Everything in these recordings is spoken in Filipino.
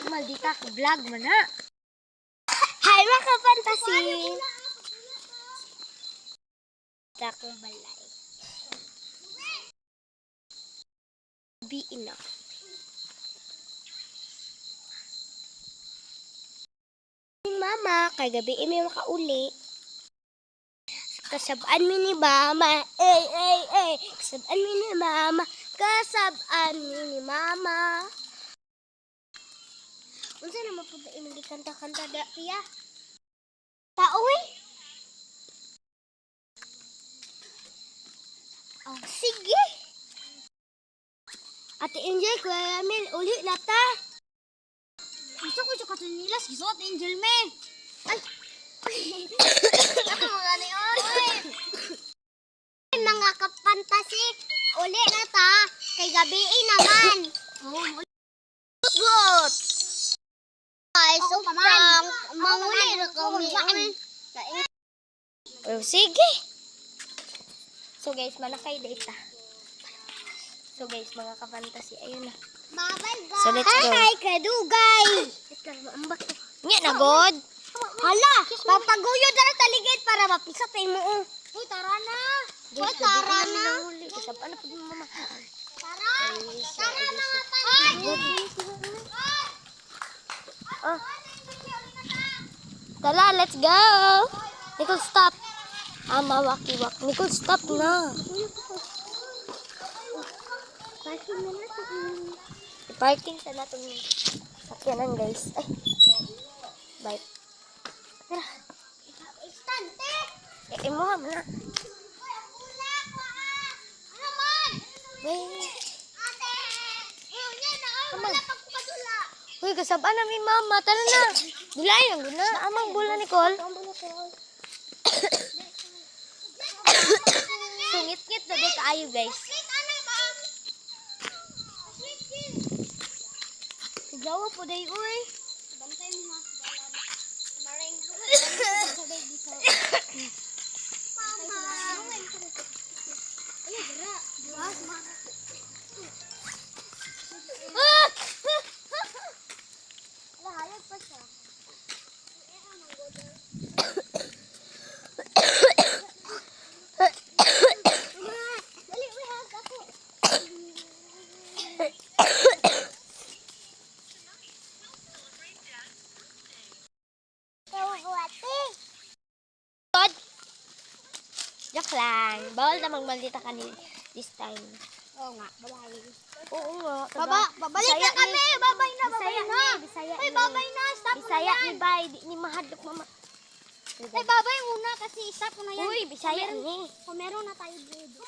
maldita ka vlog man ha. Hi mga fantasy. Dako balay. Be enough. Mama, kay gabi may makauli. Kasabaan mi ni mama. Kasabaan mi ni mama. Kasabaan mi ni mama. Unsa na mapunta imong gikanta-kanta da piya? Pauwi. Oh, sige. Ate Angel, Kuya Emil, uli na ta. Gusto ko siya katunilas, gisuot Angel me. Ay. Ako mga niyon. Mga kapantasi, uli na ta. Kay gabi naman. Oh, good. Ay, so pang manguli na kami. Oh, sige. So guys, manakay data. So guys, mga kapantasi, ayun na. So let's go. Hi, kadugay. Ambak. Nya na god. Hala, papaguyod na taligid para mapisatay mo. Uy, tara na. Uy, tara na. Ano po mo mama? Tara. Tara mga pantasi. Oh. Tara, let's go. Nicole, stop. Mawaki-wak. Nicole, stop na. Parking na natin. I-parking sa natin sakyanan, guys. Ay. Bye. Tara. Istante. Imuha mo na. Ano man? Ate. Come on. Uy, kasabaan namin mama. Tara na. Dulay lang na. Amang bula, Nicole. Sungit-ngit na doon kaayo, guys. Sigawa po day, uy. Bantay mo ha. Maring. Mama. Ay, gara. Buwas, ma. Lahayag pa siya. Dali, uy, hag ako. Joke lang. Bawal na magmaldita ka ni this time. Oo nga, babay. Oo nga. Babalik na kami. Babay na, babay na. Ay, babay na. Stop mo na yan. Bisaya ni Bay. Di ni mahadlok mama. Ay, babay muna kasi stop mo na yan. Uy, Bisaya ni. Kung meron na tayo dito.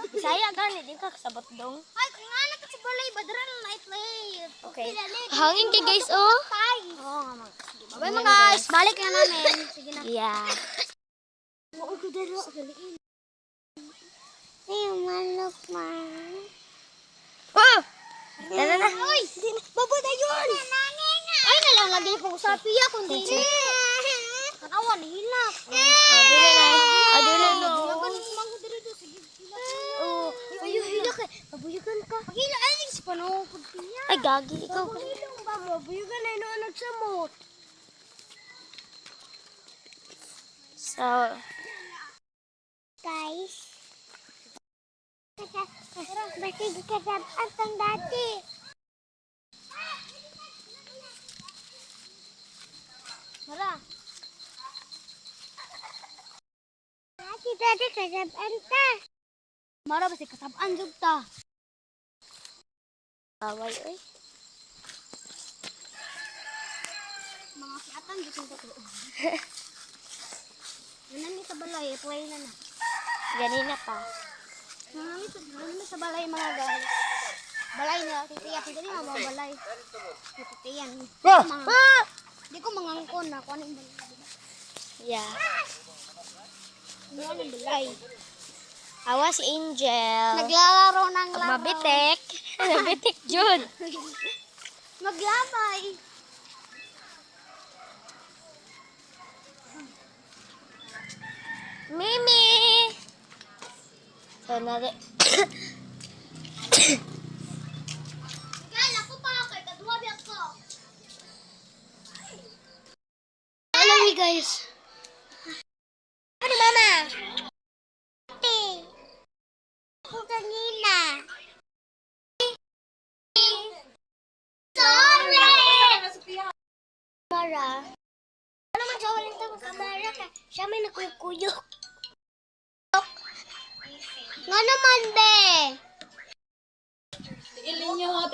Bisaya gani. Di ka kasabot dong. Ay, kung nga na kasi balay. Badran na i-play. Okay. Hangin kay guys, oh. Oo nga mga. Babay mga guys. Balik na namin. Sige na. Yeah. Oo, kudalo. Ay, manok man. Oh! Tara na. Uy! Babo na yun! Ay, nalang lagi po sa piya kundi ni. Kanawan, hilak. Adula na. Adula na. Oh, ayo hilak eh. Babuyugan ka. Hilak, ay, si panong pagpiya. Ay, gagi. Ikaw. Babuyugan ba? Babuyugan na ino nagsamot. So, guys. Masih kasabaan kang dati. Mara. Dati kasabaan ta. Mara basi kasabaan jud ta. Away oy. Mga kiatan jud ko. Nanami sa balay, play na na. Ganina pa. Nanami sa balay mga guys. Balay na, titiyak. Hindi na mga balay. Titiyan. Hindi ko mangangkon na. Kung ano yung balay. Yeah. Ano yung balay? Awa si Angel. Naglalaro ng laro. Mabitek. Mabitek, Jud. Maglabay. Mimi! So, nari... Gala ko pa ako, kaduwabi ako. guys. Ano, mama? Ate. Ako kanina. Sorry! Mara. Ano man siya walang tawag kamara ka? Siya may nakukuyok. Nga naman, be. Tiilin nyo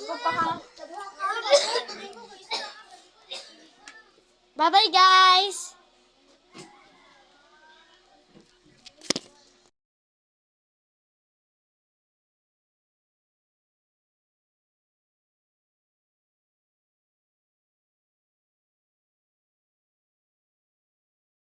sa paha. Bye-bye, guys.